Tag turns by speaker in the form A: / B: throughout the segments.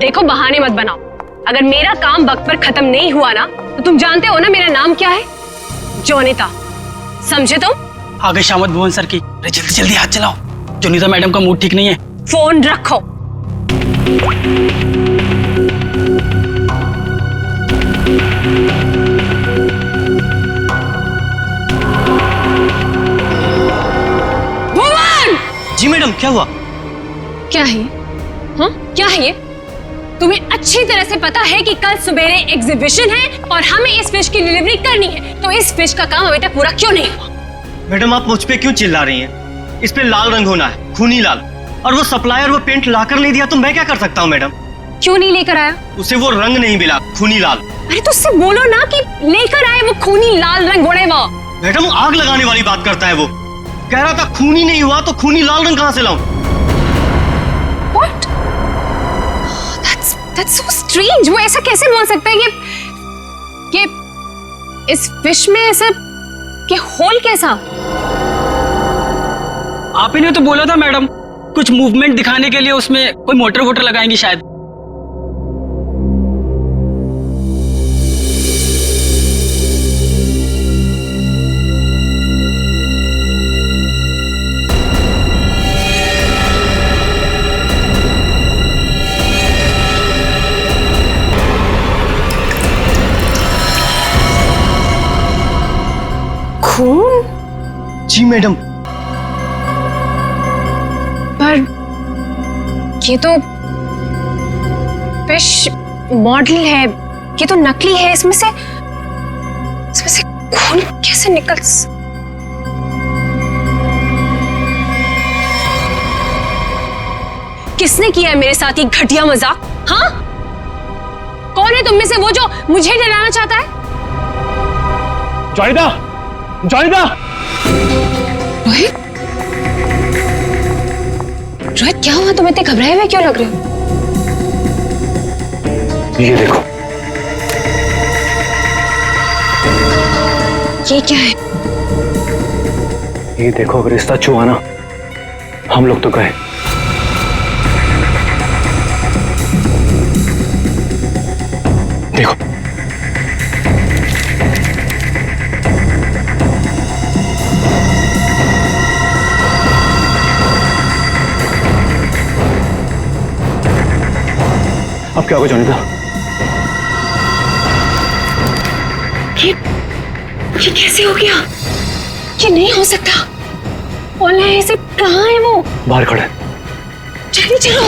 A: देखो बहाने मत बनाओ। अगर मेरा काम वक्त पर खत्म नहीं हुआ ना तो तुम जानते हो ना मेरा नाम क्या है? जोनिता, समझे तुम?
B: आगे शामत भुवन सर की। अरे जल्दी जल्दी हाथ चलाओ, जोनिता मैडम का मूड ठीक नहीं है।
A: फोन रखो। भुवन!
C: जी मैडम, क्या हुआ?
A: क्या है? हाँ, क्या है ये? तुम्हें अच्छी तरह से पता है कि कल सुबेरे एग्जीबिशन है और हमें इस फिश की डिलीवरी करनी है, तो इस फिश का काम अभी तक पूरा क्यों नहीं हुआ?
C: मैडम, आप मुझ पे क्यों चिल्ला रही हैं? इस पे लाल रंग होना है, खूनी लाल। और वो सप्लायर वो पेंट लाकर नहीं दिया तो मैं क्या कर सकता हूँ मैडम?
A: क्यों नहीं लेकर आया?
C: उसे वो रंग नहीं मिला, खूनी लाल।
A: अरे तो उससे बोलो ना कि लेकर आए वो खूनी लाल रंग घोड़े वो।
C: मैडम, आग लगाने वाली बात करता है वो। कह रहा था खूनी नहीं हुआ तो खूनी लाल रंग कहाँ से लाऊं?
A: What? That's so strange. वो ऐसा कैसे बोल सकता है कि इस फिश में ऐसा कि होल कैसा?
B: आप ही ने तो बोला था मैडम, कुछ मूवमेंट दिखाने के लिए उसमें कोई मोटर वोटर लगाएंगी शायद।
A: खून?
C: जी मैडम।
A: पर ये तो फिश मॉडल है, ये तो नकली है। इसमें से खून कैसे निकल? किसने किया है मेरे साथ ये घटिया मजाक? हाँ, कौन है तुम में से वो जो मुझे डराना चाहता है?
D: जोनिता, जोनिता!
A: रोहित, रोहित क्या हुआ? तुम इतने घबराए हुए क्यों लग रहे हो?
D: ये देखो।
A: ये क्या है?
D: ये देखो, अगर रिश्ता छुआ ना, हम लोग तो गए। देखो, अब क्या होगा जोनिता?
A: ये कैसे हो गया? ये नहीं हो सकता। कौन है ऐसे? कहाँ है वो?
D: बाहर खड़े।
A: जल्दी चलो।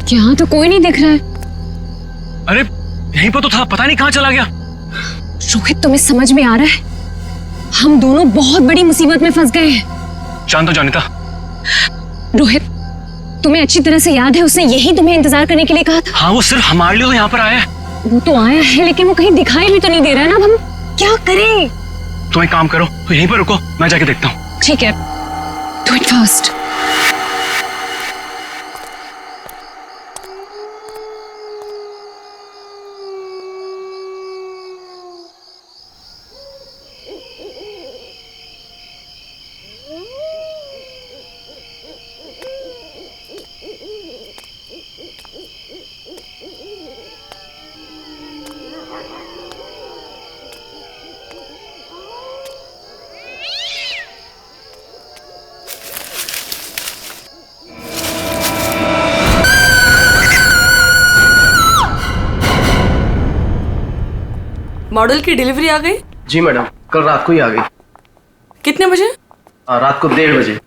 A: यहाँ तो कोई नहीं दिख रहा है।
D: अरे यहीं पर तो था, पता नहीं कहाँ चला गया।
A: रोहित, तुम्हें समझ में आ रहा है? हम दोनों बहुत बड़ी मुसीबत में फंस गए हैं।
D: जानता हूं जोनिता।
A: रोहित, तुम्हें अच्छी तरह से याद है उसने यही तुम्हें इंतजार करने के लिए कहा था?
D: हाँ, वो सिर्फ हमारे लिए तो यहाँ पर आया है।
A: वो तो आया है, लेकिन वो कहीं दिखाई भी तो नहीं दे रहा है ना। अब हम क्या करें?
D: तो एक काम करो, तो यहीं पर रुको, मैं जाके देखता हूँ।
A: ठीक है, डू इट फास्ट।
E: मॉडल की डिलीवरी आ गई?
C: जी मैडम, कल रात को ही आ गई।
E: कितने बजे?
C: रात को 1:30 बजे।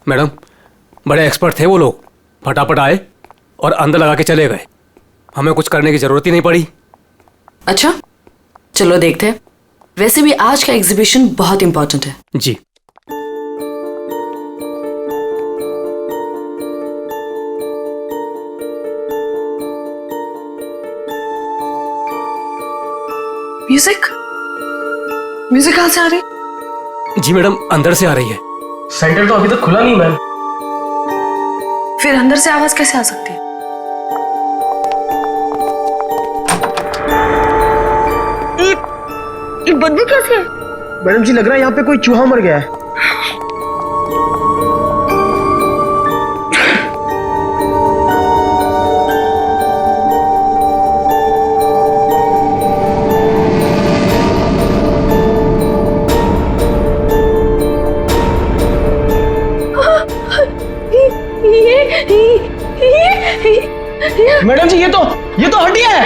F: मैडम, बड़े एक्सपर्ट थे वो लोग, फटाफट आए और अंदर लगा के चले गए। हमें कुछ करने की जरूरत ही नहीं पड़ी।
E: अच्छा, चलो देखते हैं। वैसे भी आज का एग्जीबिशन बहुत इंपॉर्टेंट है।
F: जी।
E: म्यूजिक कहाँ से आ रही?
F: जी मैडम, अंदर से आ रही है।
C: सेंटर तो अभी तक खुला नहीं मैम।
E: फिर अंदर से आवाज कैसे आ सकती है?
G: ये बदबू कैसे है?
H: मैडम जी लग रहा है यहाँ पे कोई चूहा मर गया है। मैडम जी ये तो हड्डियां है।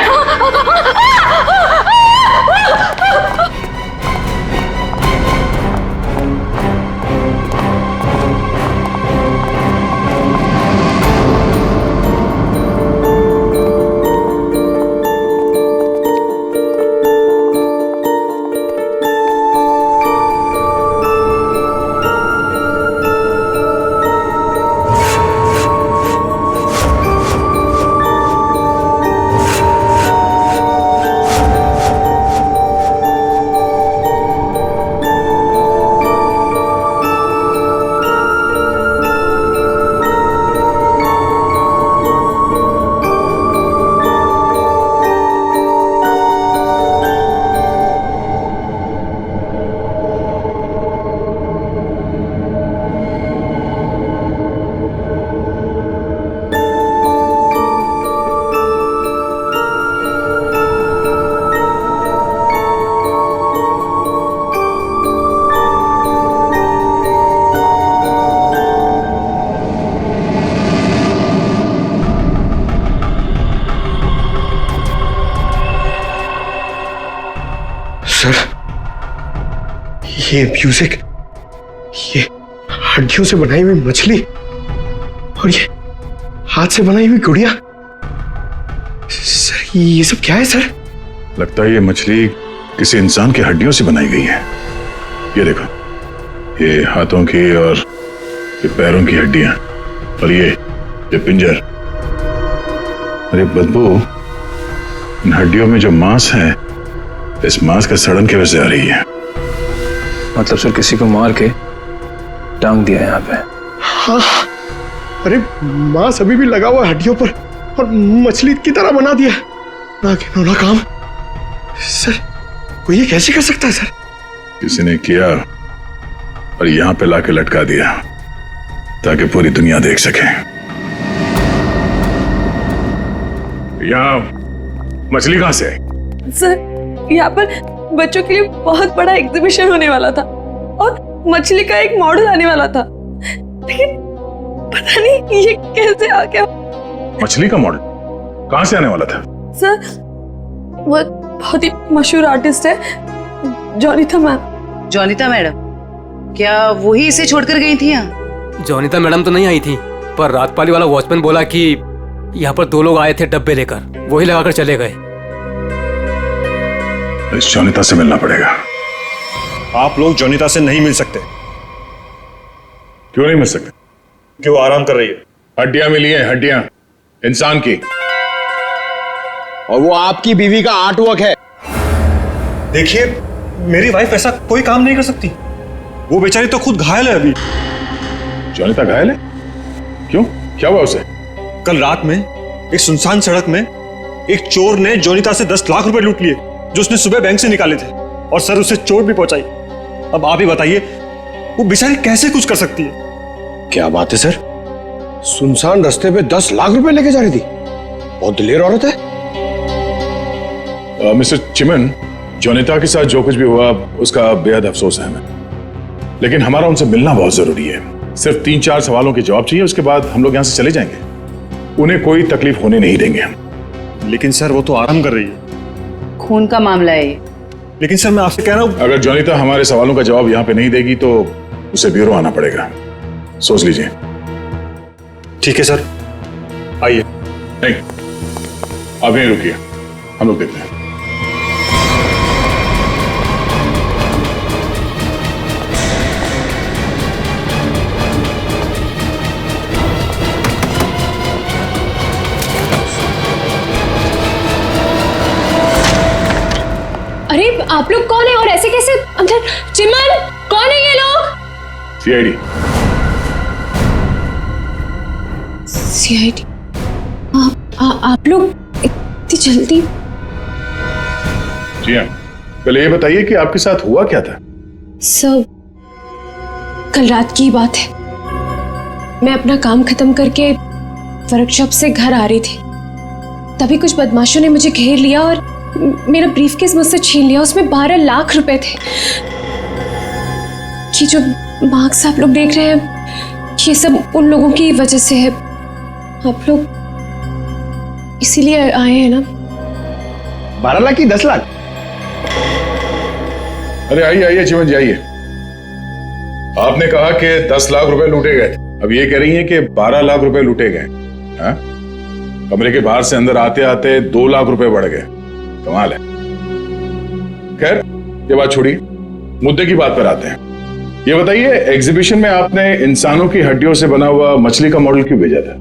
H: सर ये म्यूजिक, ये हड्डियों से बनाई हुई मछली और ये हाथ से बनाई हुई गुड़िया, सर ये सब क्या है सर?
I: लगता है ये मछली किसी इंसान की हड्डियों से बनाई गई है। ये देखो, ये हाथों की और ये पैरों की हड्डियां और ये पिंजर। अरे बदबू, इन हड्डियों में जो मांस है, इस मांस का सड़न की वजह से आ रही है।
F: मतलब सर किसी को मार के टांग दिया यहाँ पे।
H: हाँ, अरे मांस अभी भी लगा हुआ है हड्डियों पर और मछली की तरह बना दिया। ना घिनौना काम सर, कोई ये कैसे कर सकता है सर?
I: किसी ने किया और यहाँ पे लाके लटका दिया ताकि पूरी दुनिया देख सके। यहाँ मछली कहां से आई?
G: सर यहाँ पर बच्चों के लिए बहुत बड़ा एग्जीबिशन होने वाला था और मछली का एक मॉडल आने वाला था, लेकिन पता नहीं ये कैसे आ गया।
I: मछली का मॉडल कहां से आने वाला था?
G: सर वो एक बहुत ही मशहूर आर्टिस्ट है, जॉनिता मैम।
J: जॉनिता मैडम, क्या वही इसे छोड़कर गई थी यहाँ?
F: जॉनिता मैडम तो नहीं आई थी, पर रात पाली वाला वॉचमैन बोला कि यहाँ पर 2 लोग आए थे डब्बे लेकर, वही लगाकर चले गए।
I: इस जॉनिता से मिलना पड़ेगा।
C: आप लोग जॉनिता से नहीं मिल सकते।
I: क्यों नहीं मिल सकते?
C: क्यों आराम कर रही है?
I: हड्डियां मिली हैं, हड्डियां इंसान की,
H: और वो आपकी बीवी का आर्टवर्क है।
C: देखिए, मेरी वाइफ ऐसा कोई काम नहीं कर सकती। वो बेचारी तो खुद घायल है अभी।
I: जॉनिता घायल है? क्यों, क्या हुआ उसे?
C: कल रात में एक सुनसान सड़क में एक चोर ने जॉनिता से 10 लाख रुपए लूट लिए जो उसने सुबह बैंक से निकाले थे, और सर उसे चोट भी पहुंचाई। अब आप ही बताइए, वो बेचारी कैसे कुछ कर सकती है?
H: क्या बात है सर, सुनसान रास्ते पे 10 लाख रुपए लेके जा रही थी? बहुत दिलेर औरत है।
I: मिस्टर चिमन, जॉनिता के साथ जो कुछ भी हुआ उसका बेहद अफसोस है हमें, लेकिन हमारा उनसे मिलना बहुत जरूरी है। सिर्फ 3-4 सवालों के जवाब चाहिए, उसके बाद हम लोग यहाँ से चले जाएंगे। उन्हें कोई तकलीफ होने नहीं देंगे हम।
C: लेकिन सर वो तो आराम कर रही है।
J: खून का मामला है ये।
C: लेकिन सर मैं आपसे कह रहा हूँ,
I: अगर जॉनिता हमारे सवालों का जवाब यहाँ पे नहीं देगी तो उसे ब्यूरो आना पड़ेगा, सोच लीजिए।
C: ठीक है सर, आइए।
I: नहीं, आप यहीं रुकिए, हम लोग देखते हैं।
A: अरे आप लोग कौन है और ऐसे कैसे अंदर? चिमन, कौन है ये लोग?
I: सीआईडी।
A: सीआईडी? आप लोग इतनी जल्दी?
I: जी हाँ, पहले ये बताइए कि आपके साथ हुआ क्या था?
A: सब कल रात की बात है। मैं अपना काम खत्म करके वर्कशॉप से घर आ रही थी, तभी कुछ बदमाशों ने मुझे घेर लिया और मेरा ब्रीफकेस मुझसे छीन लिया। उसमें 12 लाख रुपए थे। ये जो मार्क्स आप लोग देख रहे हैं, ये सब उन लोगों की वजह से है। आप लोग इसीलिए आए हैं ना?
H: 12 लाख की 10 लाख?
I: अरे आइए आइए चिमन जी आइए। आपने कहा कि 10 लाख रुपए लूटे गए, अब ये कह रही हैं कि 12 लाख रुपए लूटे गए। हाँ? कमरे के बाहर से अंदर आते आते 2 लाख रुपए बढ़ गए। कमाल है। खैर ये बात छोड़िए, मुद्दे की बात पर आते हैं। ये बताइए, एग्जीबिशन में आपने इंसानों की हड्डियों से बना हुआ मछली का मॉडल क्यों भेजा था?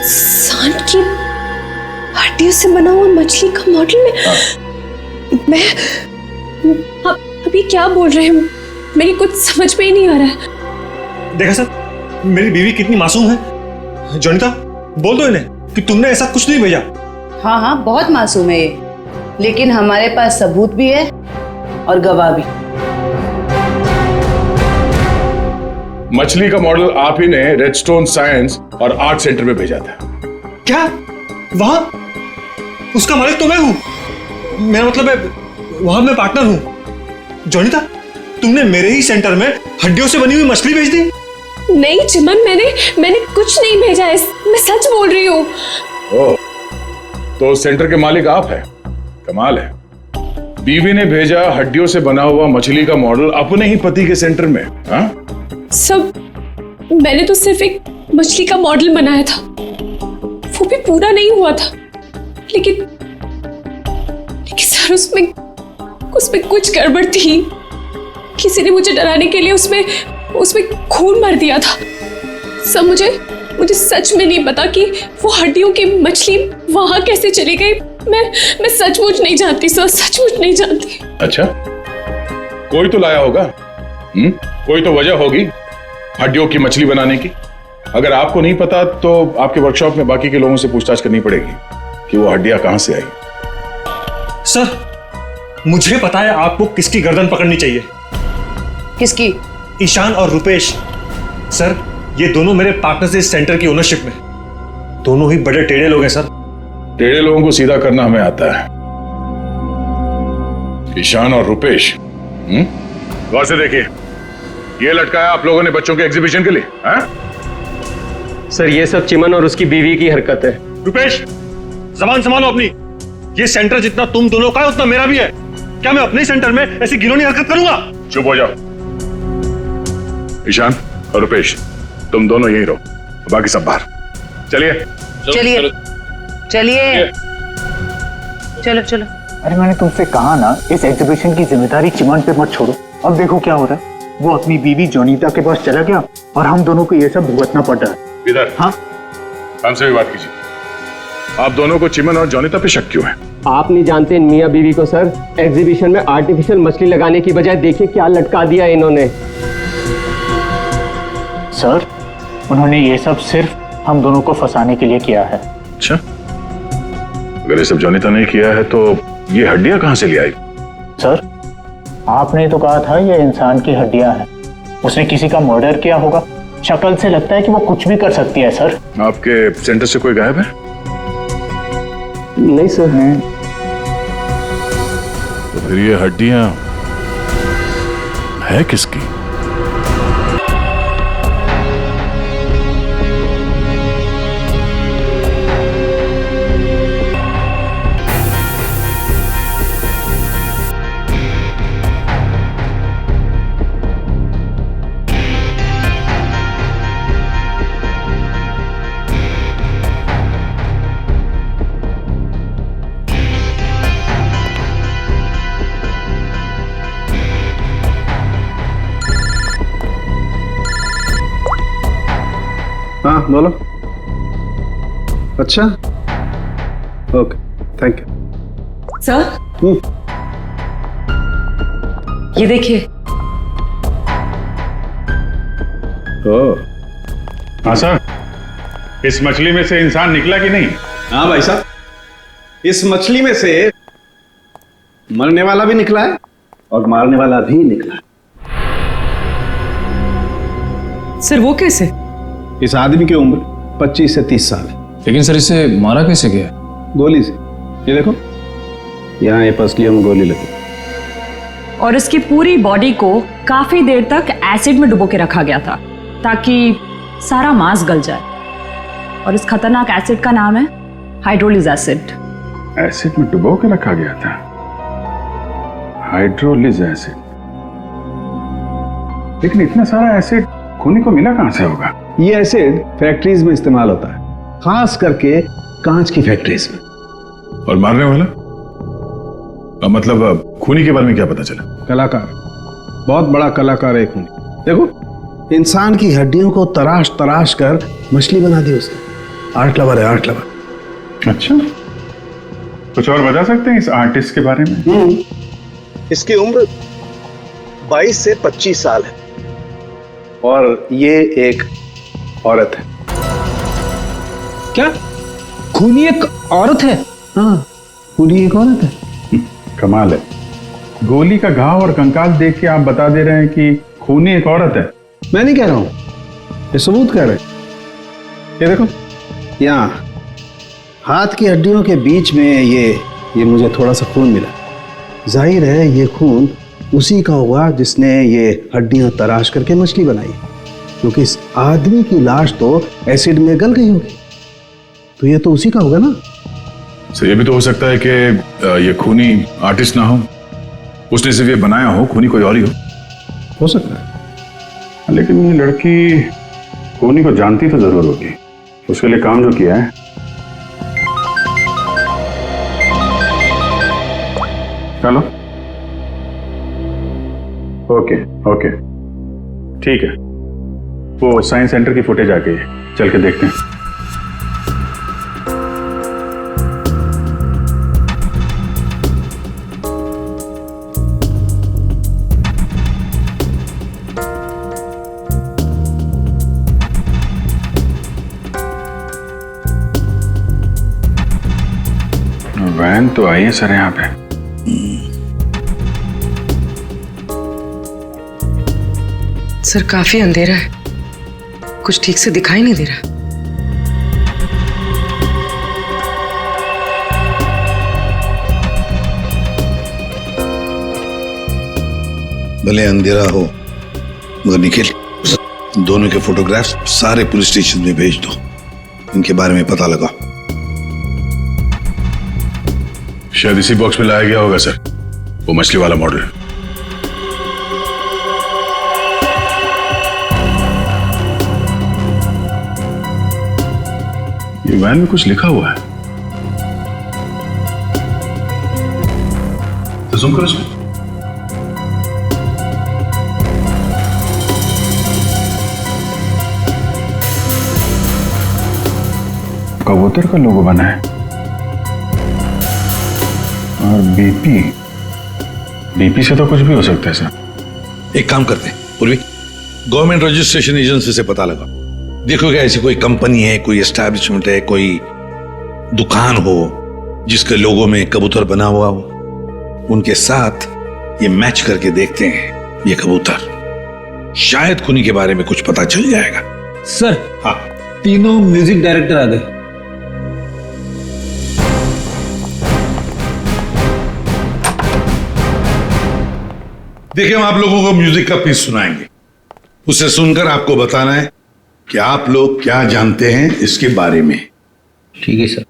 A: सांड की हड्डियों से बना हुआ मछली का मॉडल में? मैं अभी क्या बोल रहे हैं? मेरी कुछ समझ में ही नहीं आ रहा है।
C: देखा सर, मेरी बीवी कितनी मासूम है। जोनिता, बोल दो इन्हें कि तुमने ऐसा कुछ नहीं भेजा।
J: हाँ हाँ, बहुत मासूम है ये, लेकिन हमारे पास सबूत भी है और गवाह भी।
I: मछली का मॉडल आप ही ने रेडस्टोन साइंस और आर्ट सेंटर में भेजा था।
C: क्या? वहां उसका मालिक तो मैं हूं। मेरा मतलब है वहां मैं पार्टनर हूं। जोनिता, तुमने मेरे ही सेंटर में हड्डियों से बनी हुई मछली भेज दी?
A: नहीं चिमन, मैंने कुछ नहीं भेजा है। मैं सच बोल रही हूँ।
I: ओह, तो सेंटर के मालिक आप हैं। कमाल है। बीवी ने भेजा हड्डियों से बना हुआ मछली का मॉडल अपने ही पति के सेंटर में। हाँ?
A: सब मैंने तो सिर्फ एक मछली का मॉडल बनाया था, वो भी पूरा नहीं हुआ था। लेकिन सर उसमें कुछ गड़बड़ थी। किसी ने मुझे डराने के लिए उसमें खून भर दिया था। सब मुझे सच में नहीं पता कि वो हड्डियों की मछली वहां कैसे चली गई। मैं सचमुच नहीं जानती सर, सचमुच नहीं जानती।
I: अच्छा, कोई तो लाया होगा। कोई तो वजह होगी हड्डियों की मछली बनाने की। अगर आपको नहीं पता तो आपके वर्कशॉप में बाकी के लोगों से पूछताछ करनी पड़ेगी कि वो हड्डियां कहां से आई।
C: सर, मुझे पता है आपको किसकी गर्दन पकड़नी चाहिए।
J: किसकी?
C: ईशान और रुपेश। सर, ये दोनों मेरे पार्टनर्स इस सेंटर की ओनरशिप में। दोनों ही बड़े टेढ़े लोग हैं सर।
I: टेढ़े लोगों को सीधा करना हमें आता है। ईशान और रुपेश, गौर से देखिए, ये लटकाया आप लोगों ने बच्चों के एग्जीबिशन के लिए। हाँ?
B: सर ये सब चिमन और उसकी बीवी की हरकत है।
C: रुपेश, जबान संभालो अपनी। ये सेंटर जितना तुम दोनों का है उतना मेरा भी है। क्या मैं अपने सेंटर में ऐसी घिनौनी हरकत करूंगा?
I: चुप हो जाओ। ईशान और रुपेश, तुम दोनों यहीं रहो, बाकी सब बाहर। चलिए
J: चलिए चलिए, चलो चलो।
K: अरे मैंने तुमसे कहा ना, इस एग्जीबिशन की जिम्मेदारी चिमन पे मत छोड़ो। अब देखो क्या हो रहा है। वो अपनी बीवी जोनीता के पास चला गया और हम दोनों को ये सब भुगतना पड़ रहा है।
I: इधर।
K: हाँ,
I: हमसे भी बात कीजिए। आप दोनों को चिमन और जोनीता पे शक क्यों है?
B: आप नहीं जानते इन मियाँ बीवी को सर। एग्जीबिशन में आर्टिफिशियल मछली लगाने की बजाय देखिए क्या लटका दिया इन्होंने।
K: सर, उन्होंने ये सब सिर्फ हम दोनों को फंसाने के लिए किया है।
I: अच्छा, अगर ये सब जोनीता ने किया है तो ये हड्डियां कहां से ले आई?
K: सर, आपने तो कहा था ये इंसान की हड्डियां हैं। उसने किसी का मर्डर किया होगा। शक्ल से लगता है कि वो कुछ भी कर सकती है। सर,
I: आपके सेंटर से कोई गायब है?
B: नहीं सर।
I: तो फिर ये हड्डियां है किसकी?
H: हाँ बोलो। अच्छा, ओके, थैंक यू।
G: सर, ये देखिए।
I: हाँ सर, इस मछली में से इंसान निकला कि नहीं?
L: हाँ भाई साहब, इस मछली में से मरने वाला भी निकला है और मारने वाला भी निकला है।
G: सर वो कैसे?
L: इस आदमी की उम्र 25 से 30 साल है।
D: लेकिन सर इसे मारा कैसे गया?
L: गोली से। ये देखो, यहाँ ये पसलियों में गोली लगी।
M: और इसकी पूरी बॉडी को काफी देर तक एसिड में डुबो के रखा गया था ताकि सारा मांस गल जाए। और इस खतरनाक एसिड का नाम है हाइड्रोलिज एसिड।
I: एसिड में डुबो के रखा गया था? हाइड्रोलिज एसिड। लेकिन इतना सारा एसिड खूनी को मिला कहां से होगा?
L: ये एसिड फैक्ट्रीज में इस्तेमाल होता है, खास करके कांच की फैक्ट्रीज में।
I: और मारने वाला? मतलब खूनी के बारे में क्या पता चला?
L: कलाकार, बहुत बड़ा कलाकार है खूनी। देखो, इंसान की हड्डियों को तराश तराश कर मछली बना दी उसने। आर्ट लवर है, आर्ट लवर।
I: अच्छा, कुछ और बता सकते हैं इस आर्टिस्ट के बारे में?
L: इसकी उम्र 22 से 25 साल है और ये एक औरत है।
K: क्या खूनी एक औरत है?
L: हाँ, खूनी एक औरत है।
I: कमाल है, गोली का घाव और कंकाल देख के आप बता दे रहे हैं कि खूनी एक औरत है।
L: मैं नहीं कह रहा हूं, ये सबूत कह रहे हैं। ये देखो, यहाँ हाथ की हड्डियों के बीच में ये मुझे थोड़ा सा खून मिला। जाहिर है ये खून उसी का होगा जिसने ये हड्डियां तराश करके मछली बनाई, क्योंकि इस आदमी की लाश तो एसिड में गल गई होगी, तो ये तो उसी का होगा ना।
I: सर ये भी तो हो सकता है कि ये खूनी आर्टिस्ट ना हो, उसने सिर्फ ये बनाया हो, खूनी कोई और ही
L: हो सकता है।
I: लेकिन ये लड़की खूनी को जानती तो जरूर होगी, उसके लिए काम जो किया है। चलो, ओके ओके ठीक है, वो साइंस सेंटर की फुटेज आ गई है, चल के देखते हैं। वैन तो आई है सर यहाँ पे।
G: सर काफी अंधेरा है, कुछ ठीक से दिखाई नहीं दे रहा।
N: भले अंधेरा हो मगर निखिल, दोनों के फोटोग्राफ्स सारे पुलिस स्टेशन में भेज दो, इनके बारे में पता लगा।
I: शायद इसी बॉक्स में लाया गया होगा सर, वो मछली वाला मॉडल। ये वैन में कुछ लिखा हुआ है, तो जूम करो इसमें। कबूतर का लोगो बना है और बीपी से तो कुछ भी हो सकता है सर।
N: एक काम करते हैं पूर्वी, गवर्नमेंट रजिस्ट्रेशन एजेंसी से पता लगा, देखो क्या ऐसी कोई कंपनी है, कोई एस्टैब्लिशमेंट है, कोई दुकान हो जिसके लोगो में कबूतर बना हुआ हो, उनके साथ ये मैच करके देखते हैं ये कबूतर, शायद खूनी के बारे में कुछ पता चल जाएगा।
K: सर
N: हाँ,
K: तीनों म्यूजिक डायरेक्टर आ गए।
N: देखिए, हम आप लोगों को म्यूजिक का पीस सुनाएंगे, उसे सुनकर आपको बताना है कि आप लोग क्या जानते हैं इसके बारे में।
K: ठीक है सर।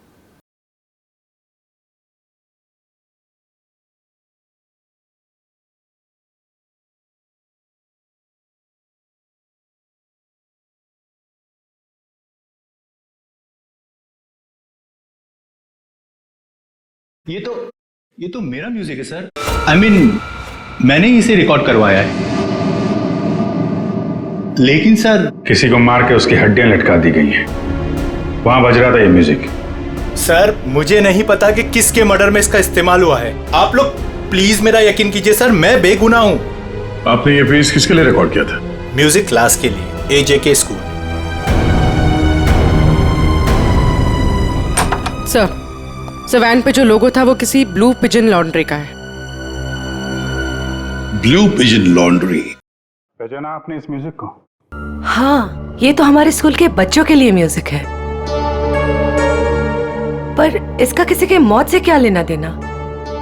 O: ये तो मेरा म्यूजिक है सर। I mean, मैंने इसे रिकॉर्ड करवाया है। लेकिन सर,
I: किसी को मार के उसकी हड्डियां लटका दी गई हैं, वहां बज रहा था ये म्यूजिक।
O: सर मुझे नहीं पता कि किसके मर्डर में इसका इस्तेमाल हुआ है, आप लोग प्लीज मेरा यकीन कीजिए सर, मैं बेगुनाह हूं।
I: आपने ये पीस किसके लिए रिकॉर्ड किया था?
O: म्यूजिक क्लास के लिए, AJK स्कूल।
G: सर वैन पे जो लोगो था वो किसी ब्लू पिजन लॉन्ड्री का है।
N: Blue pigeon laundry.
L: पहचाना आपने इस म्यूजिक को?
P: हाँ, ये तो हमारे स्कूल के बच्चों के लिए म्यूजिक है। पर इसका किसी के मौत से क्या लेना देना?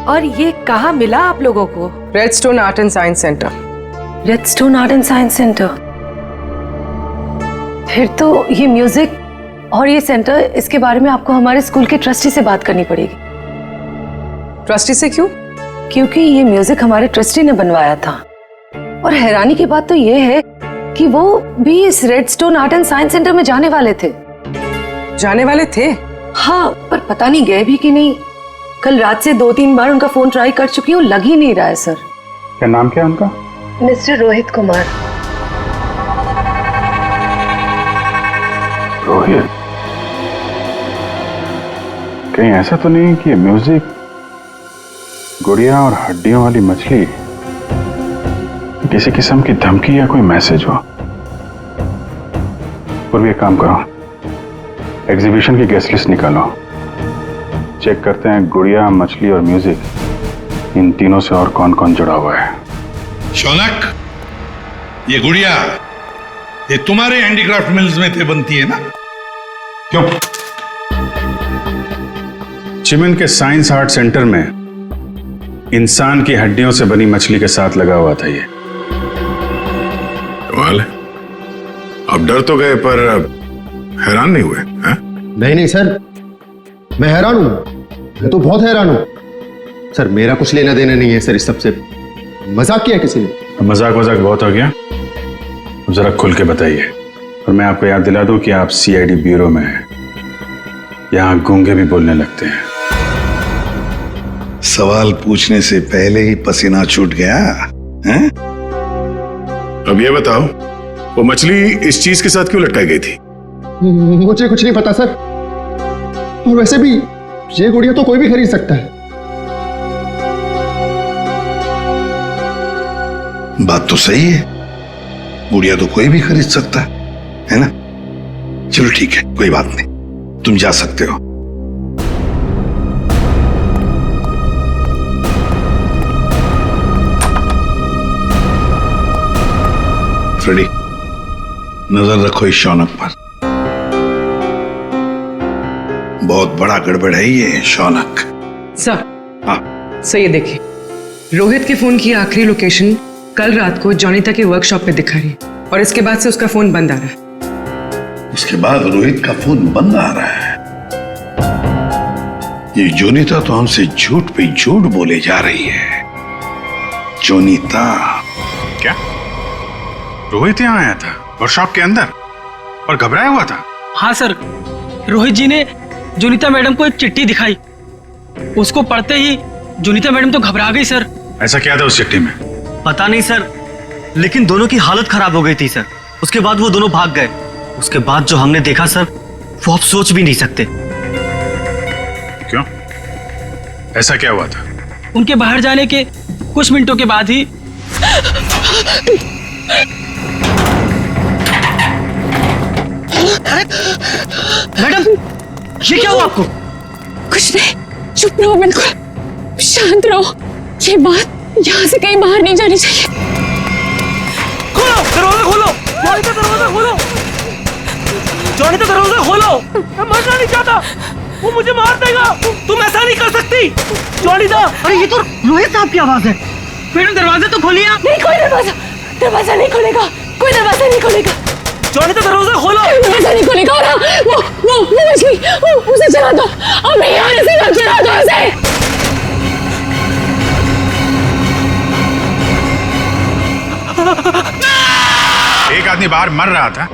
P: और ये कहाँ मिला आप लोगों को?
Q: Redstone art and science centre.
P: Redstone art and science centre. फिर तो ये म्यूजिक और ये सेंटर, इसके बारे में आपको हमारे स्कूल के ट्रस्टी से बात करनी पड़ेगी।
Q: ट्रस्टी से क्यों?
P: क्योंकि ये म्यूजिक हमारे ट्रस्टी ने बनवाया था। और हैरानी की बात तो ये है कि वो भी इस redstone art and science centre में जाने वाले थे।
Q: जाने वाले थे?
P: हाँ, पर पता नहीं गए भी कि नहीं। कल रात से 2-3 बार उनका फोन ट्राई कर चुकी हूँ, लग ही नहीं रहा है सर।
L: क्या नाम क्या है उनका?
P: मिस्टर रोहित कुमार।
L: रोहित? कहीं ऐसा तो नहीं कि म्यूजिक गुड़िया और हड्डियों वाली मछली किसी किस्म की धमकी या कोई मैसेज हो? और भी एक काम करो, एग्जीबिशन की गेस्ट लिस्ट निकालो, चेक करते हैं गुड़िया, मछली और म्यूजिक, इन तीनों से और कौन कौन जुड़ा हुआ है।
N: शौनक, ये गुड़िया ये तुम्हारे हैंडीक्राफ्ट मिल्स में थे बनती है ना?
L: क्यों? चिमन के साइंस आर्ट सेंटर में इंसान की हड्डियों से बनी मछली के साथ लगा हुआ था ये।
I: कमाल है, अब डर तो गए पर हैरान नहीं हुए?
B: नहीं सर, मैं हैरान हूं, मैं तो बहुत हैरान हूं सर। मेरा कुछ लेना देना नहीं है सर इस सबसे। मजाक किया किसी ने?
L: मजाक वजाक बहुत हो गया, अब जरा खुल के बताइए। और मैं आपको याद दिला दूं कि आप सीआईडी ब्यूरो में हैं, यहां गूंगे भी बोलने लगते हैं।
N: सवाल पूछने से पहले ही पसीना छूट गया हैं?
I: अब ये बताओ, वो मछली इस चीज के साथ क्यों लटकाई गई थी?
B: मुझे कुछ नहीं पता सर, और वैसे भी ये गुड़िया तो कोई भी खरीद सकता है।
N: बात तो सही है, गुड़िया तो कोई भी खरीद सकता है ना? चलो ठीक है, कोई बात नहीं, तुम जा सकते हो। फ्रेडी, नजर रखो इस शौनक पर, बहुत बड़ा गड़बड़ है ये शौनक।
Q: सर,
N: हाँ
Q: सर ये देखिए, रोहित के फोन की आखिरी लोकेशन कल रात को जोनीता के वर्कशॉप पे दिखा रही है, और इसके बाद से उसका फोन बंद आ रहा है।
N: उसके बाद रोहित का फोन बंद आ रहा है? ये जोनीता तो हमसे झूठ पे झूठ बोले जा रही है। जोनीता?
L: क्या रोहित यहाँ आया था वर्कशॉप के अंदर और घबराया हुआ था?
R: हाँ सर, रोहित जी ने जोनीता मैडम को एक चिट्ठी दिखाई, उसको पढ़ते ही जोनीता मैडम तो घबरा गई सर।
L: ऐसा क्या था उस चिट्ठी में?
R: पता नहीं सर, लेकिन दोनों की हालत खराब हो गई थी सर। उसके बाद वो दोनों भाग गए। उसके बाद जो हमने देखा सर, वो आप सोच भी नहीं सकते।
L: क्यों? ऐसा क्या हुआ था?
R: उनके बाहर जाने के कुछ मिनटों के बाद ही मैडम, ये क्या हुआ आपको?
A: कुछ नहीं, चुप रहो, बिल्कुल शांत रहो। ये बात यहाँ से कहीं बाहर नहीं जानी चाहिए।
R: खोलो दरवाजा, खोलो जोनीता, दरवाजा खोलो जोनीता, दरवाजा खोलो। मैं मरना नहीं चाहता, वो मुझे मार देगा। तुम ऐसा नहीं कर सकती जोनीता। अरे ये तो रोहित साहब की आवाज है। मैडम दरवाजा तो खोलिए आप।
A: नहीं, कोई दरवाजा नहीं खुलेगा, कोई दरवाजा नहीं खुलेगा।
R: जोनीता दरवाजा खोलो।
A: दरवाजा नहीं खुलेगा। वो मछली, उसे चला दो, अब यहाँ से चला दो उसे।
L: एक आदमी बाहर मर रहा था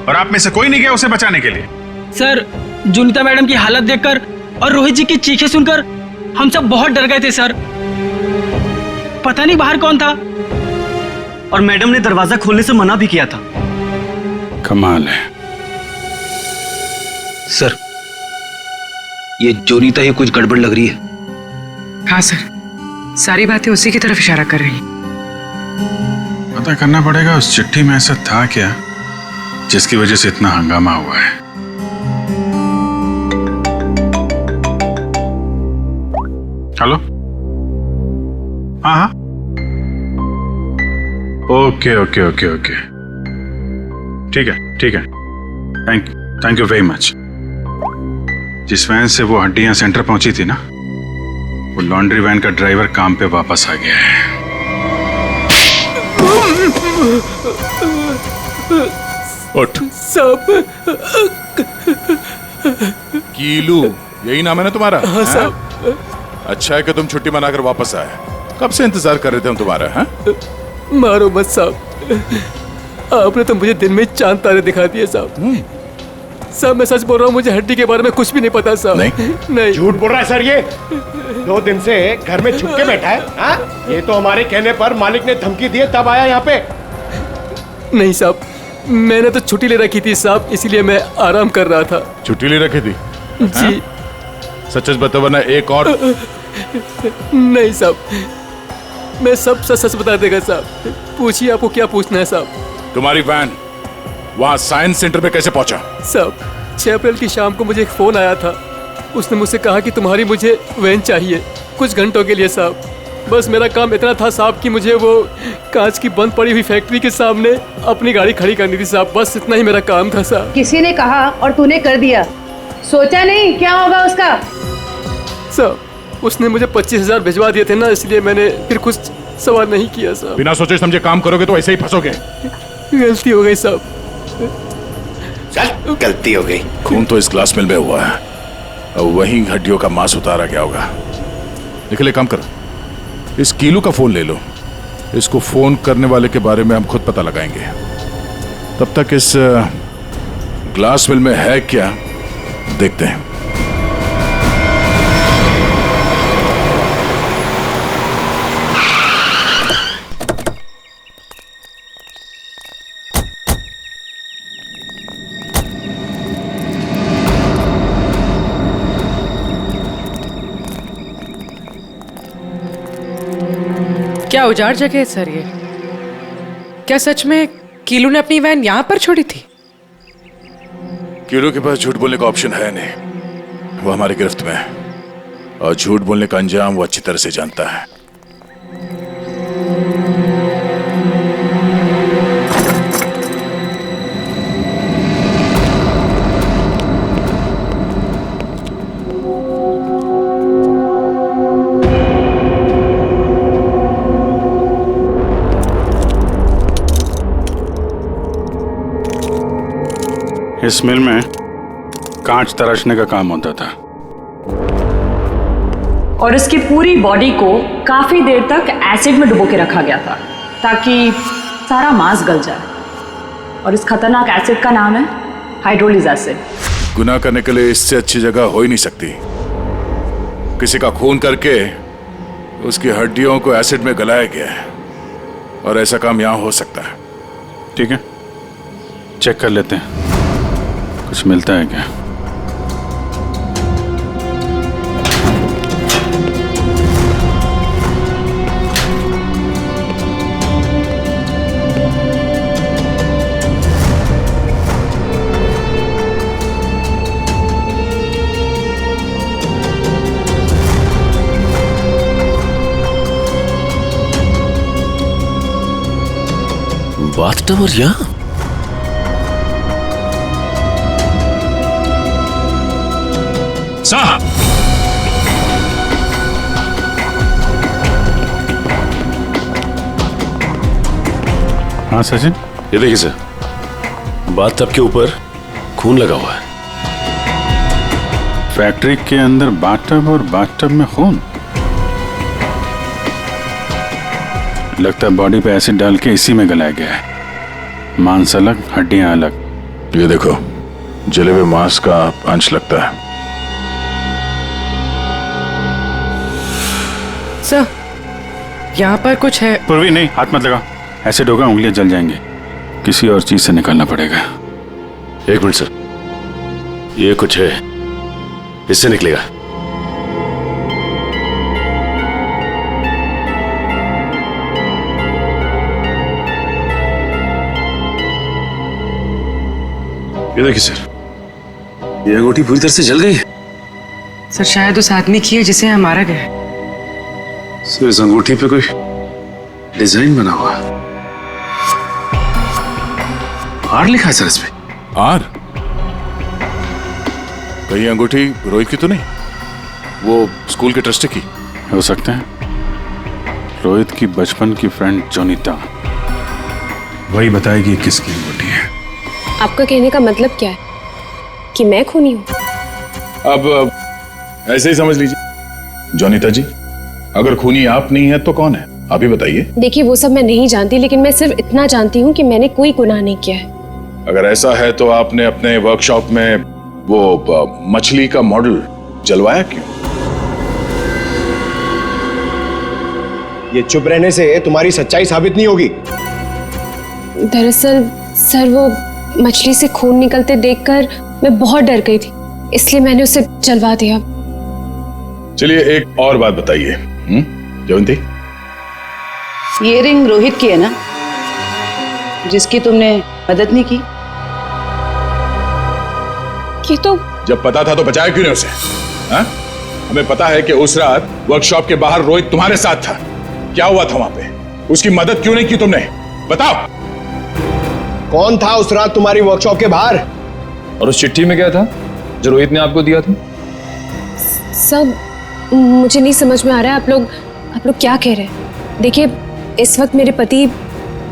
L: और आप में से कोई नहीं गया उसे बचाने के लिए?
R: सर, जोनीता मैडम की हालत देखकर और रोहित जी की चीखें सुनकर हम सब बहुत डर गए थे सर। पता नहीं बाहर कौन था, और मैडम ने दरवाजा खोलने से मना भी किया था।
L: कमाल है
D: सर, ये जोनीता ही कुछ गड़बड़ लग रही है।
Q: हाँ सर, सारी बातें उसी की तरफ इशारा कर रही हैं।
L: पता करना पड़ेगा उस चिट्ठी में ऐसा था क्या जिसकी वजह से इतना हंगामा हुआ है। हेलो? हाँ हाँ,
I: ओके ओके ओके ओके, ठीक है ठीक है, थैंक यू वेरी मच। जिस वैन से वो हड्डियां सेंटर पहुंची थी ना, वो लॉन्ड्री वैन का ड्राइवर काम पे वापस आ गया है।
N: उठ।
M: सब
N: कीलू, यही नाम है ना तुम्हारा?
M: हाँ
N: हैं?
M: साहब।
N: अच्छा है कि तुम छुट्टी मनाकर वापस आए। कब से इंतजार कर रहे थे हम तुम्हारा? हैं?
F: मारो मत साहब, आपने तो मुझे दिन में चांद तारे दिखा दिए साहब। साहब मैं सच बोल रहा हूँ, मुझे हड्डी के बारे में कुछ भी नहीं पता साहब। नहीं
H: झूठ बोल रहा है सर ये। 2 दिन से घर में छुप के बैठा है। हाँ? ये तो हमारे कहने पर मालिक ने धमकी दी तब आया यहाँ पे।
F: नहीं साहब, मैंने तो छुट्टी ले रखी थी साहब, इसीलिए मैं आराम कर रहा था।
N: छुट्टी ले रखी थी?
F: जी।
N: सच सच बताओ वरना एक और।
F: नहीं साहब, मैं सब सच बता देगा साहब। पूछिए, आपको क्या पूछना है साहब?
N: तुम्हारी वैन वहाँ साइंस सेंटर पे कैसे पहुंचा?
F: साहब 6 अप्रैल की शाम को मुझे एक फोन आया था। उसने मुझसे कहा कि तुम्हारी मुझे वैन चाहिए कुछ घंटों के लिए साहब। बस मेरा काम इतना था साहब कि मुझे वो कांच की बंद पड़ी हुई फैक्ट्री के सामने अपनी गाड़ी खड़ी करनी थी साहब। बस इतना ही मेरा काम था साहब।
J: किसी ने कहा और तूने कर दिया, सोचा नहीं क्या होगा उसका?
F: साहब उसने मुझे 25,000 भिजवा दिए थे ना, इसलिए मैंने फिर कुछ सवाल नहीं किया साहब।
N: बिना सोचे समझे काम करोगे तो ऐसे ही फंसोगे।
F: गलती हो गई साहब।
N: चल, गलती हो गई। खून तो इस ग्लास मिल में हुआ है, अब वहीं हड्डियों का मांस उतारा गया होगा। निकले, काम करो, इस कीलू का फोन ले लो। इसको फोन करने वाले के बारे में हम खुद पता लगाएंगे। तब तक इस ग्लास मिल में है क्या देखते हैं।
Q: क्या उजाड़ जगह है सर ये? क्या सच में कीलू ने अपनी वैन यहाँ पर छोड़ी थी?
N: कीलू के पास झूठ बोलने का ऑप्शन है नहीं, वो हमारी गिरफ्त में है और झूठ बोलने का अंजाम वो अच्छी तरह से जानता है।
I: इस मिल में कांच तराशने का काम होता था
M: और इसकी पूरी बॉडी को काफी देर तक एसिड में डुबो के रखा गया था ताकि सारा मांस गल जाए। और इस खतरनाक एसिड का नाम है हाइड्रोलिज एसिड।
N: गुनाह करने के लिए इससे अच्छी जगह हो ही नहीं सकती। किसी का खून करके उसकी हड्डियों को एसिड में गलाया गया है और ऐसा काम यहां हो सकता है।
I: ठीक है, चेक कर लेते हैं कुछ मिलता है क्या।
S: बाथटब और यहाँ
I: साहब, हाँ सचिन,
S: ये देखिए सर, बाथटब के ऊपर खून लगा हुआ है।
I: फैक्ट्री के अंदर बाथटब और बाथटब में खून। लगता है बॉडी पे एसिड डाल के इसी में गलाया गया है। मांस अलग, हड्डियां अलग।
N: ये देखो, जले हुए मांस का अंश लगता है।
Q: सर यहाँ पर कुछ है।
I: पूर्वी नहीं, हाथ मत लगा, एसिड होगा, उंगलियां जल जाएंगी। किसी और चीज से निकालना पड़ेगा।
S: एक मिनट सर, ये कुछ है, इससे निकलेगा। ये देखिए सर, ये अंगूठी पूरी तरह से जल गई है।
Q: सर शायद उस आदमी की है जिसे यहाँ मारा गया है।
S: सर इस अंगूठी पे कोई डिजाइन बना हुआ है। आर लिखा है सर इस पे।
I: आर? कहीं अंगूठी रोहित की तो नहीं? वो स्कूल के ट्रस्टी की
L: हो सकते हैं। रोहित की बचपन की फ्रेंड जोनीता, वही बताएगी किसकी अंगूठी है।
A: आपका कहने का मतलब क्या है कि मैं खूनी हूँ?
I: अब ऐसे ही समझ लीजिए। जोनीता जी, अगर खूनी आप नहीं है तो कौन है, आप ही बताइए।
A: देखिए वो सब मैं नहीं जानती, लेकिन मैं सिर्फ इतना जानती हूँ कि मैंने कोई गुनाह नहीं किया है।
I: अगर ऐसा है तो आपने अपने वर्कशॉप में वो मछली का मॉडल जलवाया क्यों?
H: ये चुप रहने से तुम्हारी सच्चाई साबित नहीं होगी।
A: दरअसल सर, वो मछली से खून निकलते देखकर मैं बहुत डर गई थी, इसलिए मैंने उसे जलवा दिया।
I: चलिए एक और बात बताइए जयंती,
J: ये रिंग रोहित की है ना, जिसकी तुमने मदद नहीं की?
A: कि तो
I: जब पता था तो बचाया क्यों नहीं उसे? हा? हमें पता है कि उस रात वर्कशॉप के बाहर रोहित तुम्हारे साथ था। क्या हुआ था वहां पे? उसकी मदद क्यों नहीं की तुमने? बताओ।
H: कौन था उस रात तुम्हारी वर्कशॉप के बाहर?
T: और उस चिट्ठी में क्या था जो रोहित ने आपको दिया था?
A: सब मुझे नहीं समझ में आ रहा है। आप लोग क्या कह रहे हैं? देखिए इस वक्त मेरे पति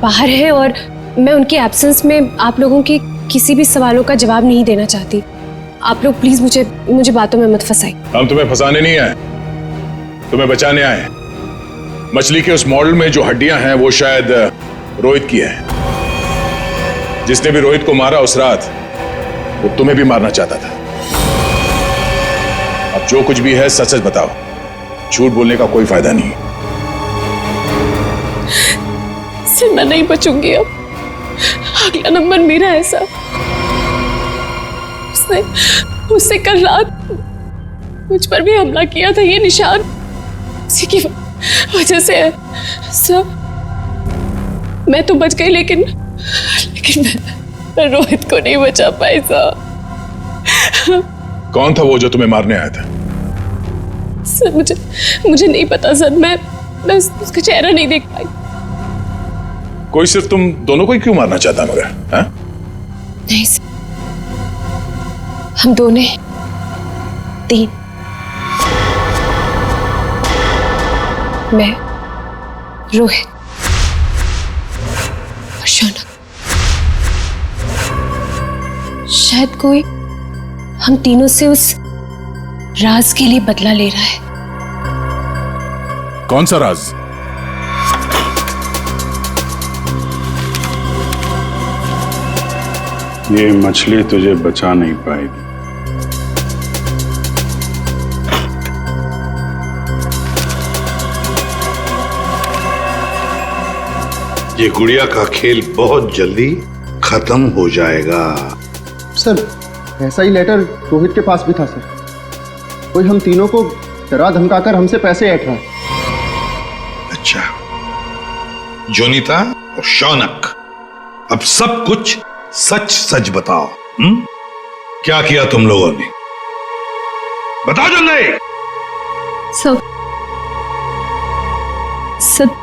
A: बाहर है और मैं उनके एब्सेंस में आप लोगों के किसी भी सवालों का जवाब नहीं देना चाहती। आप लोग प्लीज मुझे बातों में मत फंसाइए।
I: हम तुम्हें फंसाने नहीं आए, तुम्हें बचाने आए। मछली के उस मॉडल में जो हड्डियां हैं वो शायद रोहित की है। जिसने भी रोहित को मारा उस रात वो तुम्हें भी मारना चाहता था। अब जो कुछ भी है सच सच बताओ, झूठ बोलने का कोई फायदा नहीं।
A: सर मैं नहीं बचूंगी अब, अगला नंबर मेरा है सर। उसने कल रात मुझ पर भी हमला किया था। ये निशान उसी की वजह से है सर। मैं तो बच गई, लेकिन मैं रोहित को नहीं बचा पाई सर।
I: कौन था वो जो तुम्हें मारने आया था?
A: सर मुझे नहीं पता सर। मैं उसका चेहरा नहीं देख पाई।
I: कोई सिर्फ तुम दोनों को ही क्यों मारना चाहता मगर? हाँ?
A: नहीं सर, हम दोनों 3, मैं, रोहित और शौनक। शायद कोई हम तीनों से उस राज के लिए बदला ले रहा है।
I: कौन सा राज?
L: ये मछली तुझे बचा नहीं पाएगी।
N: ये गुड़िया का खेल बहुत जल्दी खत्म हो जाएगा।
B: सर ऐसा ही लेटर रोहित के पास भी था सर। कोई हम तीनों को डरा धमकाकर हमसे पैसे ऐंठ रहा है।
N: अच्छा, जोनीता और शौनक, अब सब कुछ सच सच बताओ। क्या किया तुम लोगों ने? बताओ जल्दी।
A: सब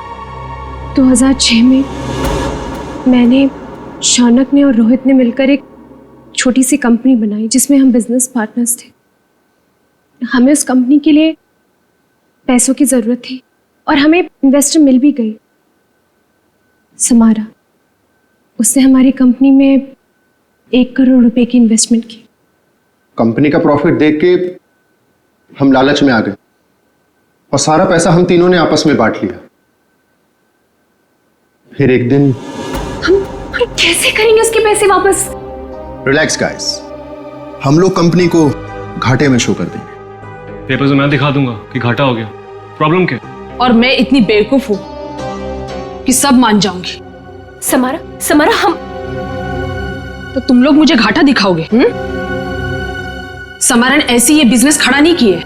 A: 2006 में मैंने, शौनक ने और रोहित ने मिलकर एक छोटी सी कंपनी बनाई जिसमें हम बिजनेस पार्टनर्स थे। हमें उस कंपनी के लिए पैसों की जरूरत थी और हमें इन्वेस्टर मिल भी गई, समारा। उसने हमारी कंपनी में 1 करोड़ रुपए की इन्वेस्टमेंट की।
B: कंपनी का प्रॉफिट देख के हम लालच में आ गए और सारा पैसा हम तीनों ने आपस में बांट लिया। फिर एक दिन
A: हम कैसे करेंगे उसके पैसे वापस?
B: रिलैक्स गाइस, हम लोग कंपनी को घाटे में शो कर देंगे।
D: पेपर्स में मैं दिखा दूंगा कि घाटा हो गया। प्रॉब्लम क्या?
M: और मैं इतनी बेवकूफ हूं कि सब मान जाऊंगी।
A: समारा हम
M: तो तुम लोग मुझे घाटा दिखाओगे? समारा ने ऐसी ये बिजनेस खड़ा नहीं किए।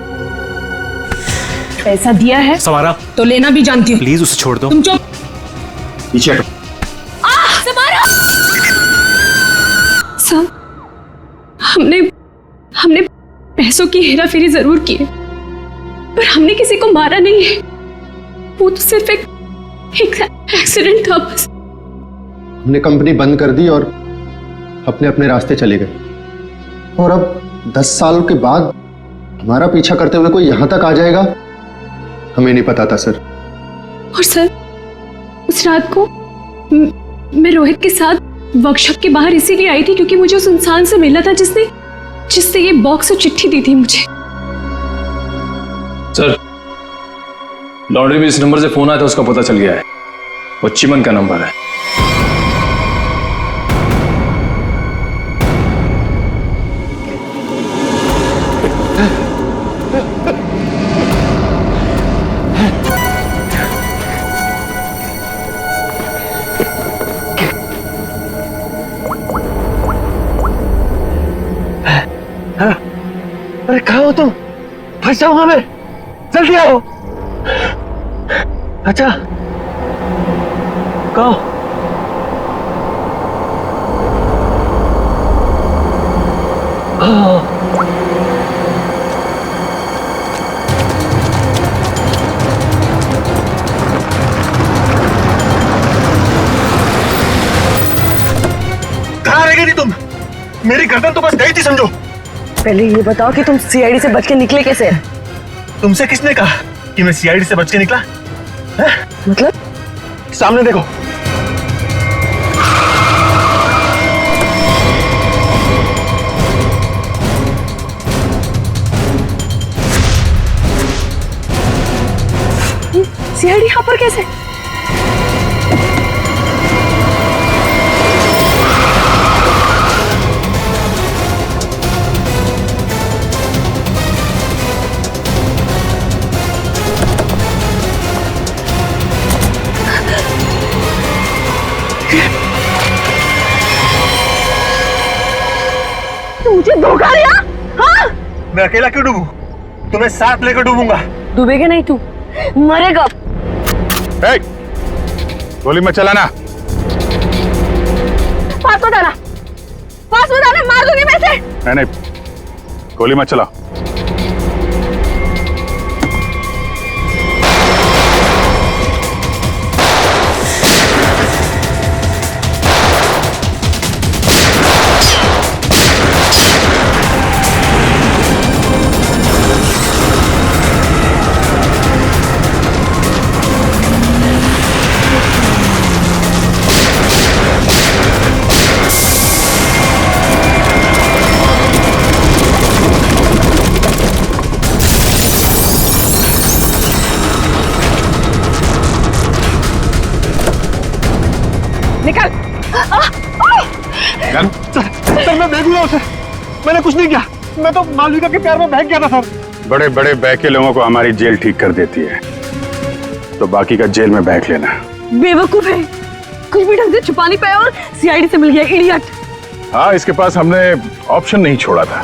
M: पैसा दिया है
O: समारा
M: तो लेना भी जानती हूँ।
O: प्लीज उसे छोड़ दो।
M: तुम चुप।
H: पीछे हटो।
A: सर हमने पैसों की हेराफेरी जरूर की है, पर हमने किसी को मारा नहीं है। वो तो सिर्फ एक एक्सीडेंट था बस।
B: हमने कंपनी बंद कर दी और अपने अपने रास्ते चले गए। और अब 10 साल के बाद हमारा पीछा करते हुए कोई यहां तक आ जाएगा, हमें नहीं पता था सर।
A: और सर, उस रात को मैं रोहित के साथ वर्कशॉप के बाहर इसीलिए आई थी क्योंकि मुझे उस इंसान से मिलना था जिसने ये बॉक्स और चिट्ठी दी थी मुझे।
T: सर, लॉन्ड्री में जिस नंबर से फोन आया था उसका पता चल गया है, वो चिमन का नंबर है।
R: अरे कहाँ हो तुम? फंस जाऊंगा मैं, जल्दी आओ। अच्छा कहो।
H: कहाँ रह गई थी तुम? मेरी गर्दन तो बस गई थी समझो।
G: पहले ये बताओ कि तुम सीआईडी से बच के निकले कैसे?
H: तुमसे किसने कहा कि मैं सीआईडी से बच के निकला?
G: मतलब?
H: सामने देखो।
G: सीआईडी यहाँ पर कैसे? मुझे धोखा दिया? हाँ?
H: मैं अकेला क्यों डूबूं? तुम्हें साथ लेकर डूबूंगा।
G: डूबेगा नहीं तू, मरेगा।
I: गोली मत चलाना।
G: पास मत आना, पास मत आना, मार दूंगी मैं इसे।
I: नहीं, गोली मत चलाओ।
G: निकल।
H: सर मैं बेगुनाह हूं सर, मैंने कुछ नहीं किया। मैं तो मालविका के प्यार में बहक गया था सर।
I: बड़े बड़े बह के लोगों को हमारी जेल ठीक कर देती है, तो बाकी का जेल में बहक लेना।
G: बेवकूफ है, कुछ भी ढंग से छुपा नहीं पाया और सीआईडी से मिल गया, इडियट।
I: हाँ, इसके पास हमने ऑप्शन नहीं छोड़ा था।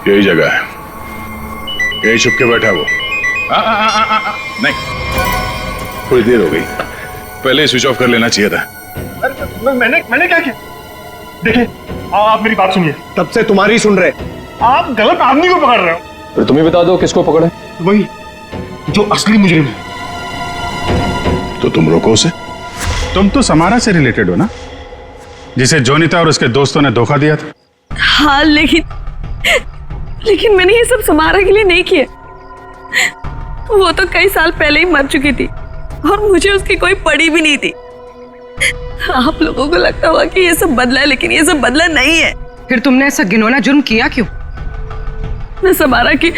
I: यही जगह है, यही छुप के बैठा वो। नहीं, थोड़ी देर हो गई, पहले स्विच ऑफ कर लेना चाहिए था।
H: मैंने क्या किया? देखिए, आप मेरी बात सुनिए। तब से तुम्हारी सुन रहे, आप गलत आदमी को पकड़ रहे हो।
T: फिर तुम ही बता दो किसको पकड़े?
H: वही जो असली मुजरिम है।
I: तो तुम रोको उसे। तुम तो समारा से रिलेटेड हो ना, जिसे जोनिता और उसके दोस्तों ने धोखा दिया था।
G: हाँ, लेकिन मैंने ये सब समारा के लिए नहीं किए। वो तो कई साल पहले ही मर चुकी थी और मुझे उसकी कोई पड़ी भी नहीं थी। आप लोगों को लगता होगा कि ये सब बदला है, लेकिन ये सब बदला नहीं है।
Q: फिर तुमने ऐसा घिनौना जुर्म किया क्यों?
G: मैं समारा की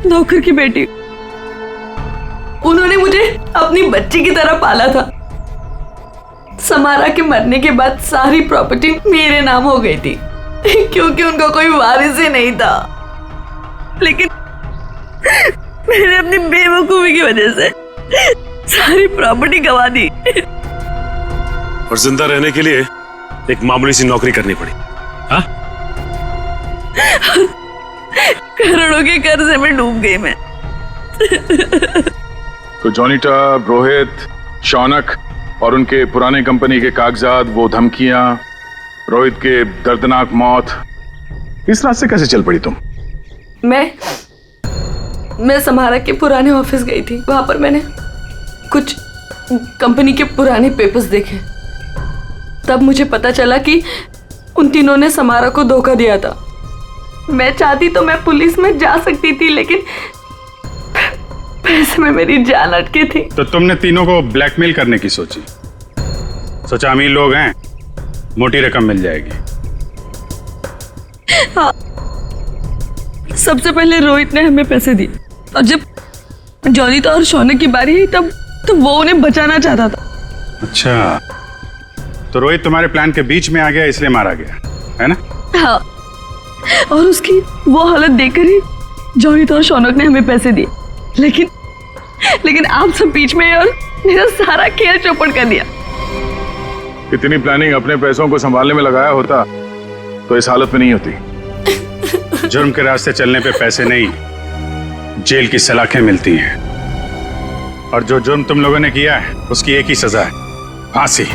G: नौकर की बेटी, उन्होंने मुझे अपनी बच्ची की तरह पाला था। समारा के मरने के बाद सारी प्रॉपर्टी मेरे नाम हो गई थी क्योंकि उनका कोई वारिस ही नहीं था। लेकिन मैंने अपनी बेवकूफी की वजह से सारी प्रॉपर्टी गंवा दी
S: और जिंदा रहने के लिए एक मामूली सी नौकरी करनी पड़ी। हाँ?
G: करोड़ों के कर्जे में डूब गई मैं।
I: तो जॉनिटा, रोहित, शौनक और उनके पुराने कंपनी के कागजात, वो धमकियां, रोहित के दर्दनाक मौत, इस रास्ते कैसे चल पड़ी तुम?
G: मैं समारा के पुराने ऑफिस गई थी। वहां पर मैंने कुछ कंपनी के पुराने पेपर्स देखे। तब मुझे पता चला कि उन तीनों ने समारा को धोखा दिया था। मैं चाहती तो मैं पुलिस में जा सकती थी, लेकिन पैसे में मेरी जान अटकी थी।
U: तो तुमने तीनों को ब्लैकमेल करने की सोची? सोचा अमीर लोग हैं, मोटी रकम मिल जाएगी।
G: हाँ, सबसे पहले रोहित ने हमें पैसे दिए, और जब जॉनिता और शौनक की बारी आई तब वो उन्हें बचाना चाहता था।
U: अच्छा, तो रोहित तुम्हारे प्लान के बीच में आ गया, इसलिए मारा गया, है ना?
G: हाँ, और उसकी वो हालत देखकर ही जॉनिता और शौनक ने हमें पैसे दिए। लेकिन आप सब बीच में और मेरा सारा खेल चौपट कर दिया।
I: इतनी प्लानिंग अपने पैसों को संभालने में लगाया होता तो इस हालत में नहीं होती।
U: जुर्म के रास्ते चलने पे पैसे नहीं, जेल की सलाखें मिलती हैं। और जो जुर्म तुम लोगों ने किया है उसकी एक ही सजा है, फांसी।